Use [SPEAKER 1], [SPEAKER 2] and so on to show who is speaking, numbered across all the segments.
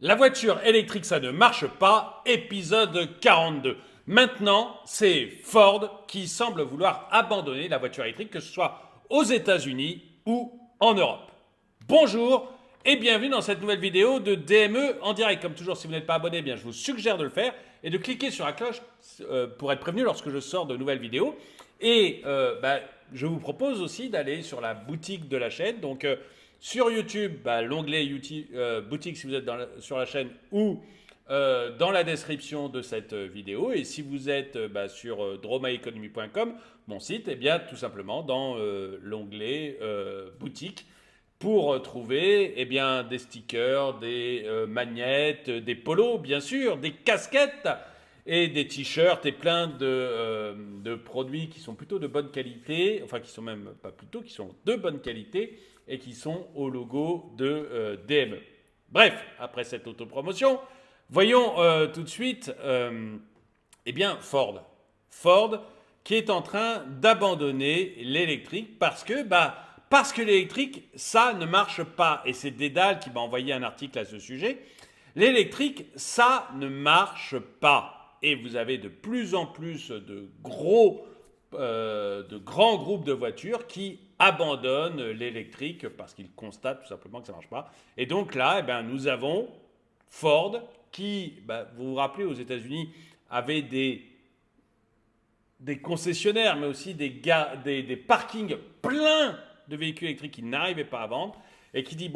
[SPEAKER 1] La voiture électrique, ça ne marche pas, épisode 42. Maintenant, c'est Ford qui semble vouloir abandonner la voiture électrique, que ce soit aux États-Unis ou en Europe. Bonjour et bienvenue dans cette nouvelle vidéo de DME en direct. Comme toujours, si vous n'êtes pas abonné, je vous suggère de le faire et de cliquer sur la cloche pour être prévenu lorsque je sors de nouvelles vidéos. Et je vous propose aussi d'aller sur la boutique de la chaîne. Donc, sur YouTube, l'onglet YouTube, boutique si vous êtes sur la chaîne ou dans la description de cette vidéo. Et si vous êtes sur dromaiconomy.com, mon site, tout simplement dans l'onglet boutique pour trouver des stickers, des magnettes, des polos, bien sûr, des casquettes et des t-shirts et plein de produits qui sont plutôt de bonne qualité, enfin qui sont même pas plutôt, qui sont de bonne qualité et qui sont au logo de DME. Bref, après cette autopromotion, voyons tout de suite Ford. Ford qui est en train d'abandonner l'électrique parce que l'électrique, ça ne marche pas. Et c'est Dédale qui m'a envoyé un article à ce sujet. L'électrique, ça ne marche pas. Et vous avez de plus en plus de grands groupes de voitures qui abandonnent l'électrique parce qu'ils constatent tout simplement que ça ne marche pas. Et donc là, nous avons Ford qui, vous vous rappelez, aux États-Unis, avait des concessionnaires, mais aussi des parkings pleins de véhicules électriques qui n'arrivaient pas à vendre, et qui dit,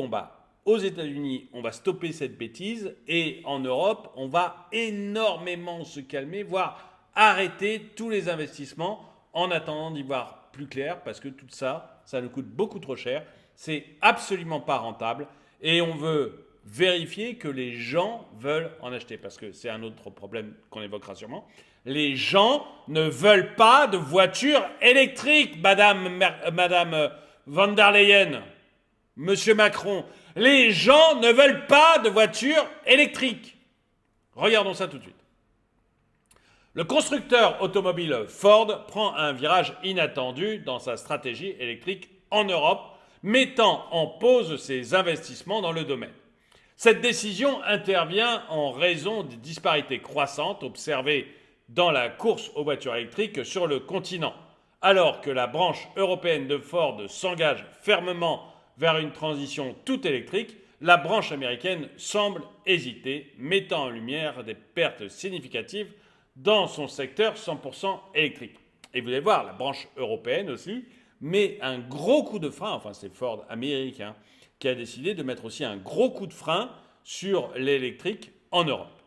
[SPEAKER 1] aux États-Unis, on va stopper cette bêtise, et en Europe, on va énormément se calmer, voire arrêter tous les investissements en attendant d'y voir plus clair, parce que tout ça, ça nous coûte beaucoup trop cher, c'est absolument pas rentable, et on veut vérifier que les gens veulent en acheter, parce que c'est un autre problème qu'on évoquera sûrement. Les gens ne veulent pas de voitures électriques, Madame van der Leyen, Monsieur Macron. Les gens ne veulent pas de voitures électriques. Regardons ça tout de suite. Le constructeur automobile Ford prend un virage inattendu dans sa stratégie électrique en Europe, mettant en pause ses investissements dans le domaine. Cette décision intervient en raison des disparités croissantes observées dans la course aux voitures électriques sur le continent. Alors que la branche européenne de Ford s'engage fermement vers une transition tout électrique, la branche américaine semble hésiter, mettant en lumière des pertes significatives dans son secteur 100% électrique. Et vous allez voir, la branche européenne aussi met un gros coup de frein, enfin c'est Ford américain, qui a décidé de mettre aussi un gros coup de frein sur l'électrique en Europe.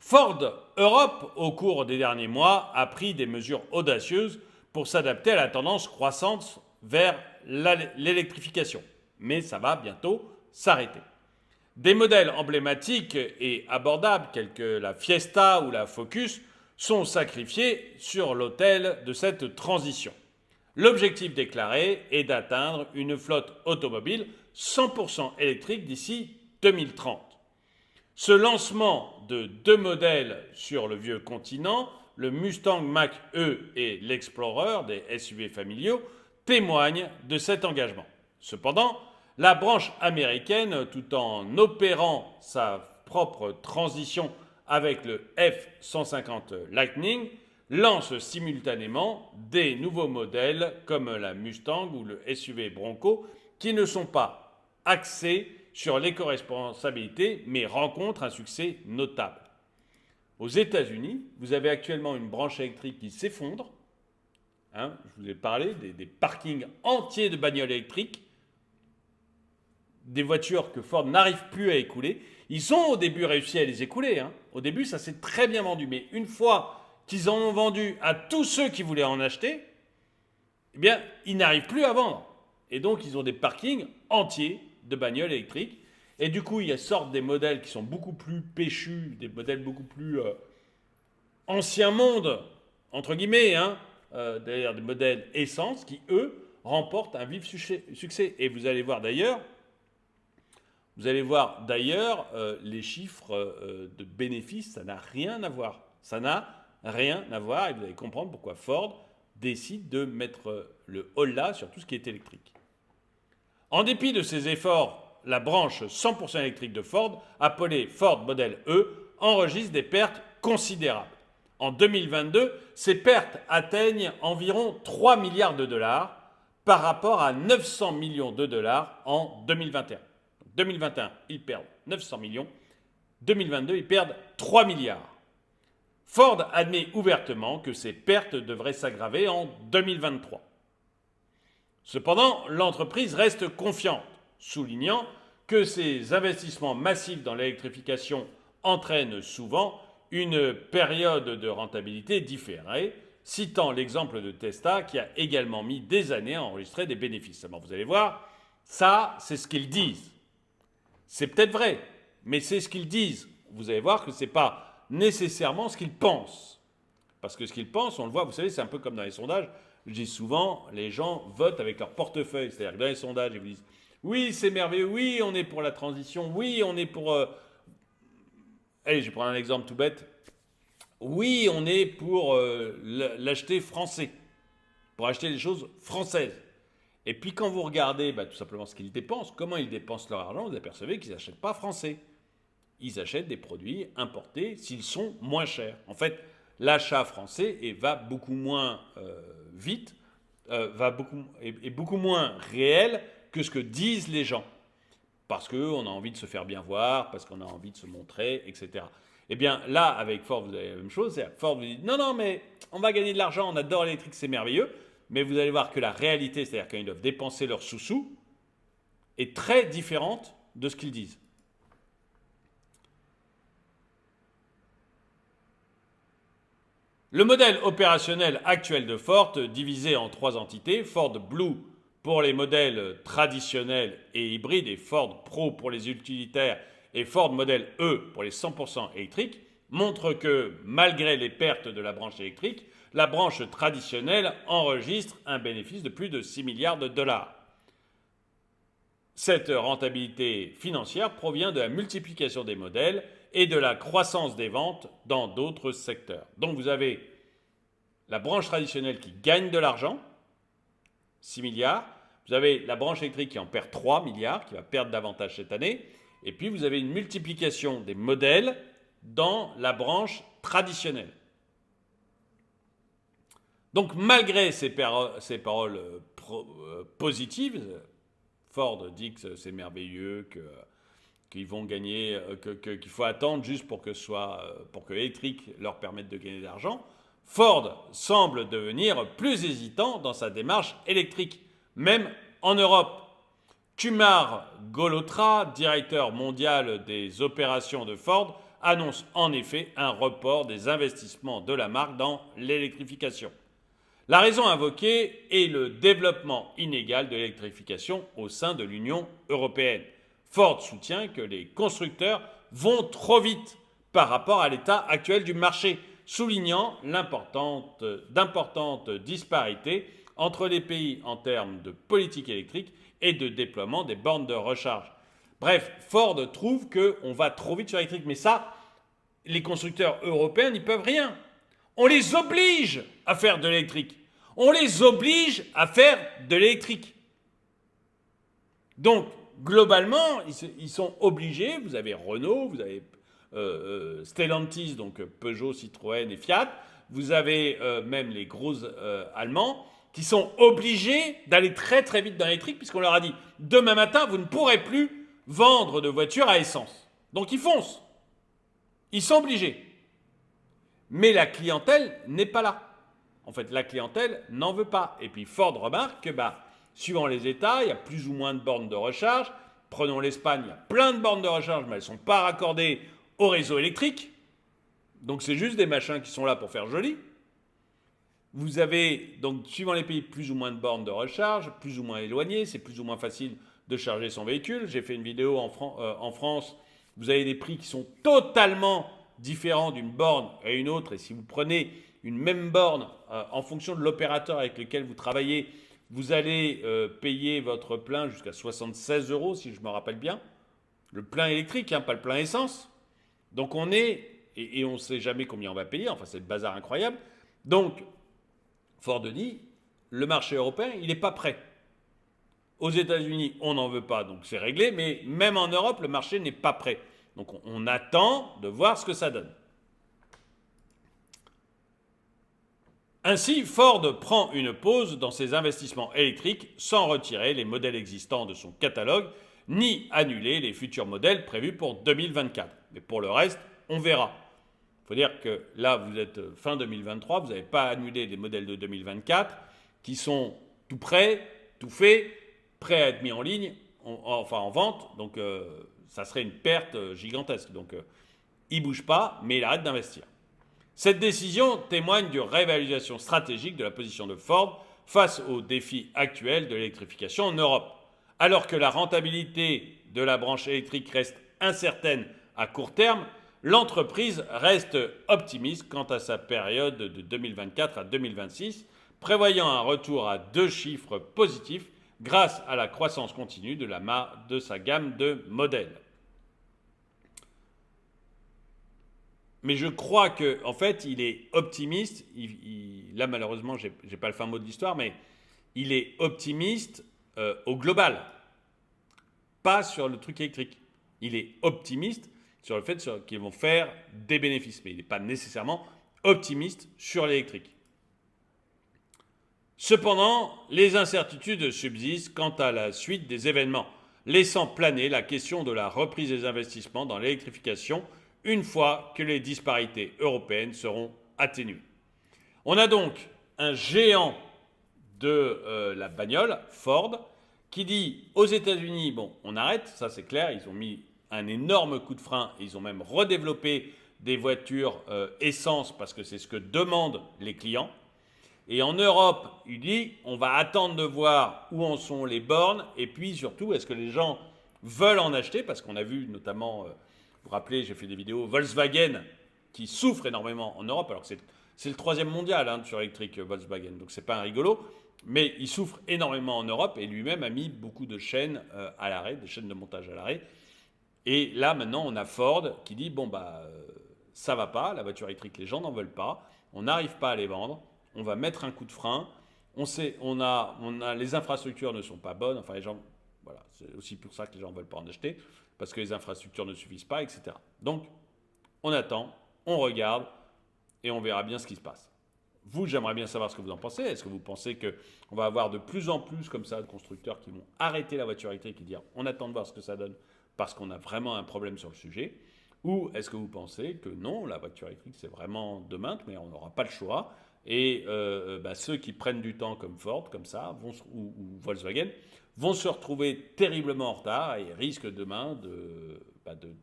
[SPEAKER 1] Ford Europe, au cours des derniers mois, a pris des mesures audacieuses pour s'adapter à la tendance croissante vers l'électrification. Mais ça va bientôt s'arrêter. Des modèles emblématiques et abordables, tels que la Fiesta ou la Focus, sont sacrifiés sur l'autel de cette transition. L'objectif déclaré est d'atteindre une flotte automobile 100% électrique d'ici 2030. Ce lancement de deux modèles sur le vieux continent, le Mustang Mach-E et l'Explorer, des SUV familiaux, témoigne de cet engagement. Cependant, la branche américaine, tout en opérant sa propre transition avec le F-150 Lightning, lance simultanément des nouveaux modèles comme la Mustang ou le SUV Bronco qui ne sont pas axés sur l'éco-responsabilité mais rencontrent un succès notable. Aux États-Unis, vous avez actuellement une branche électrique qui s'effondre. Je vous ai parlé des parkings entiers de bagnoles électriques, des voitures que Ford n'arrive plus à écouler. Ils ont au début réussi à les écouler. Au début, ça s'est très bien vendu. Mais une fois qu'ils en ont vendu à tous ceux qui voulaient en acheter, ils n'arrivent plus à vendre. Et donc, ils ont des parkings entiers de bagnoles électriques. Et du coup, il sortent des modèles qui sont beaucoup plus péchus, des modèles beaucoup plus ancien monde, entre guillemets, d'ailleurs des modèles essence qui, eux, remportent un vif succès. Et vous allez voir d'ailleurs, les chiffres de bénéfices, ça n'a rien à voir. Ça n'a rien à voir et vous allez comprendre pourquoi Ford décide de mettre le holà sur tout ce qui est électrique. En dépit de ces efforts, la branche 100% électrique de Ford, appelée Ford Model E, enregistre des pertes considérables. En 2022, ces pertes atteignent environ 3 milliards de dollars par rapport à 900 millions de dollars en 2021. 2021, ils perdent 900 millions. 2022, ils perdent 3 milliards. Ford admet ouvertement que ces pertes devraient s'aggraver en 2023. Cependant, l'entreprise reste confiante, soulignant que ces investissements massifs dans l'électrification entraînent souvent une période de rentabilité différée, citant l'exemple de Tesla qui a également mis des années à enregistrer des bénéfices. Alors vous allez voir, ça, c'est ce qu'ils disent. C'est peut-être vrai, mais c'est ce qu'ils disent. Vous allez voir que ce n'est pas nécessairement ce qu'ils pensent. Parce que ce qu'ils pensent, on le voit, vous savez, c'est un peu comme dans les sondages. Je dis souvent, les gens votent avec leur portefeuille. C'est-à-dire que dans les sondages, ils vous disent « Oui, c'est merveilleux, oui, on est pour la transition, oui, on est pour… Allez, je vais prendre un exemple tout bête. Oui, on est pour l'acheter français, pour acheter des choses françaises. Et puis quand vous regardez tout simplement ce qu'ils dépensent, comment ils dépensent leur argent, vous apercevez qu'ils n'achètent pas français. Ils achètent des produits importés s'ils sont moins chers. En fait, l'achat français va beaucoup moins vite, est beaucoup moins réel que ce que disent les gens. Parce qu'on a envie de se faire bien voir, parce qu'on a envie de se montrer, etc. Eh bien, là, avec Ford, vous avez la même chose. Ford vous dit, non, mais on va gagner de l'argent, on adore l'électrique, c'est merveilleux. Mais vous allez voir que la réalité, c'est-à-dire quand ils doivent dépenser leurs sous-sous, est très différente de ce qu'ils disent. Le modèle opérationnel actuel de Ford, divisé en 3 entités, Ford Blue pour les modèles traditionnels et hybrides et Ford Pro pour les utilitaires et Ford Model E pour les 100% électriques, montre que malgré les pertes de la branche électrique, la branche traditionnelle enregistre un bénéfice de plus de 6 milliards de dollars. Cette rentabilité financière provient de la multiplication des modèles et de la croissance des ventes dans d'autres secteurs. Donc vous avez la branche traditionnelle qui gagne de l'argent, 6 milliards. Vous avez la branche électrique qui en perd 3 milliards, qui va perdre davantage cette année. Et puis vous avez une multiplication des modèles dans la branche traditionnelle. Donc malgré ces paroles positives, Ford dit que c'est merveilleux, qu'ils vont gagner, qu'il faut attendre juste pour que l'électrique leur permette de gagner de l'argent. Ford semble devenir plus hésitant dans sa démarche électrique, même en Europe. Kumar Golotra, directeur mondial des opérations de Ford, annonce en effet un report des investissements de la marque dans l'électrification. La raison invoquée est le développement inégal de l'électrification au sein de l'Union européenne. Ford soutient que les constructeurs vont trop vite par rapport à l'état actuel du marché, soulignant d'importantes disparités entre les pays en termes de politique électrique et de déploiement des bornes de recharge. Bref, Ford trouve qu'on va trop vite sur l'électrique, mais ça, les constructeurs européens n'y peuvent rien. On les oblige à faire de l'électrique. On les oblige à faire de l'électrique. Donc, globalement, ils sont obligés. Vous avez Renault, vous avez Stellantis, donc Peugeot, Citroën et Fiat. Vous avez même les gros Allemands qui sont obligés d'aller très très vite dans l'électrique puisqu'on leur a dit demain matin, vous ne pourrez plus vendre de voitures à essence. Donc, ils foncent. Ils sont obligés. Mais la clientèle n'est pas là. En fait, la clientèle n'en veut pas. Et puis Ford remarque que, suivant les États, il y a plus ou moins de bornes de recharge. Prenons l'Espagne, il y a plein de bornes de recharge, mais elles ne sont pas raccordées au réseau électrique. Donc c'est juste des machins qui sont là pour faire joli. Vous avez, donc, suivant les pays, plus ou moins de bornes de recharge, plus ou moins éloignées. C'est plus ou moins facile de charger son véhicule. J'ai fait une vidéo en France. Vous avez des prix qui sont totalement différents d'une borne à une autre. Et si vous prenez une même borne en fonction de l'opérateur avec lequel vous travaillez, vous allez payer votre plein jusqu'à 76 € si je me rappelle bien. Le plein électrique, pas le plein essence. Donc on est, et on ne sait jamais combien on va payer, enfin c'est le bazar incroyable. Donc Ford dit, le marché européen, il n'est pas prêt. Aux États-Unis, on n'en veut pas, donc c'est réglé. Mais même en Europe, le marché n'est pas prêt. Donc on attend de voir ce que ça donne. Ainsi, Ford prend une pause dans ses investissements électriques sans retirer les modèles existants de son catalogue, ni annuler les futurs modèles prévus pour 2024. Mais pour le reste, on verra. Il faut dire que là, vous êtes fin 2023, vous n'avez pas annulé les modèles de 2024 qui sont tout prêts, tout faits, prêts à être mis en ligne, en vente. Donc, ça serait une perte gigantesque. Donc, il ne bouge pas, mais il arrête d'investir. Cette décision témoigne d'une réévaluation stratégique de la position de Ford face aux défis actuels de l'électrification en Europe. Alors que la rentabilité de la branche électrique reste incertaine à court terme, l'entreprise reste optimiste quant à sa période de 2024 à 2026, prévoyant un retour à 2 chiffres positifs grâce à la croissance continue de sa gamme de modèles. Mais je crois qu'en fait, il est optimiste. Là, malheureusement, je n'ai pas le fin mot de l'histoire, mais il est optimiste au global, pas sur le truc électrique. Il est optimiste sur le fait qu'ils vont faire des bénéfices, mais il n'est pas nécessairement optimiste sur l'électrique. Cependant, les incertitudes subsistent quant à la suite des événements, laissant planer la question de la reprise des investissements dans l'électrification une fois que les disparités européennes seront atténuées. On a donc un géant de la bagnole, Ford, qui dit aux États-Unis, bon, on arrête, ça c'est clair, ils ont mis un énorme coup de frein, ils ont même redéveloppé des voitures essence parce que c'est ce que demandent les clients. Et en Europe, il dit, on va attendre de voir où en sont les bornes et puis surtout, est-ce que les gens veulent en acheter, parce qu'on a vu notamment, vous vous rappelez, j'ai fait des vidéos, Volkswagen qui souffre énormément en Europe, alors que c'est le 3e mondial sur électrique Volkswagen, donc c'est pas un rigolo, mais il souffre énormément en Europe et lui-même a mis beaucoup de chaînes à l'arrêt, des chaînes de montage à l'arrêt. Et là, maintenant, on a Ford qui dit, bon, ça va pas, la voiture électrique, les gens n'en veulent pas, on n'arrive pas à les vendre, on va mettre un coup de frein, les infrastructures ne sont pas bonnes, enfin les gens, voilà, c'est aussi pour ça que les gens ne veulent pas en acheter, parce que les infrastructures ne suffisent pas, etc. Donc, on attend, on regarde, et on verra bien ce qui se passe. Vous, j'aimerais bien savoir ce que vous en pensez. Est-ce que vous pensez qu'on va avoir de plus en plus comme ça de constructeurs qui vont arrêter la voiture électrique et dire on attend de voir ce que ça donne parce qu'on a vraiment un problème sur le sujet? Ou est-ce que vous pensez que non, la voiture électrique c'est vraiment demain, mais on n'aura pas le choix et ceux qui prennent du temps comme Ford, comme ça, ou Volkswagen, vont se retrouver terriblement en retard et risquent demain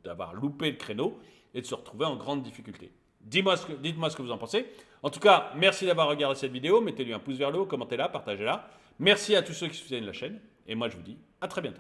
[SPEAKER 1] d'avoir loupé le créneau et de se retrouver en grande difficulté. Dites-moi ce que vous en pensez. En tout cas, merci d'avoir regardé cette vidéo. Mettez-lui un pouce vers le haut, commentez-la, partagez-la. Merci à tous ceux qui soutiennent la chaîne. Et moi, je vous dis à très bientôt.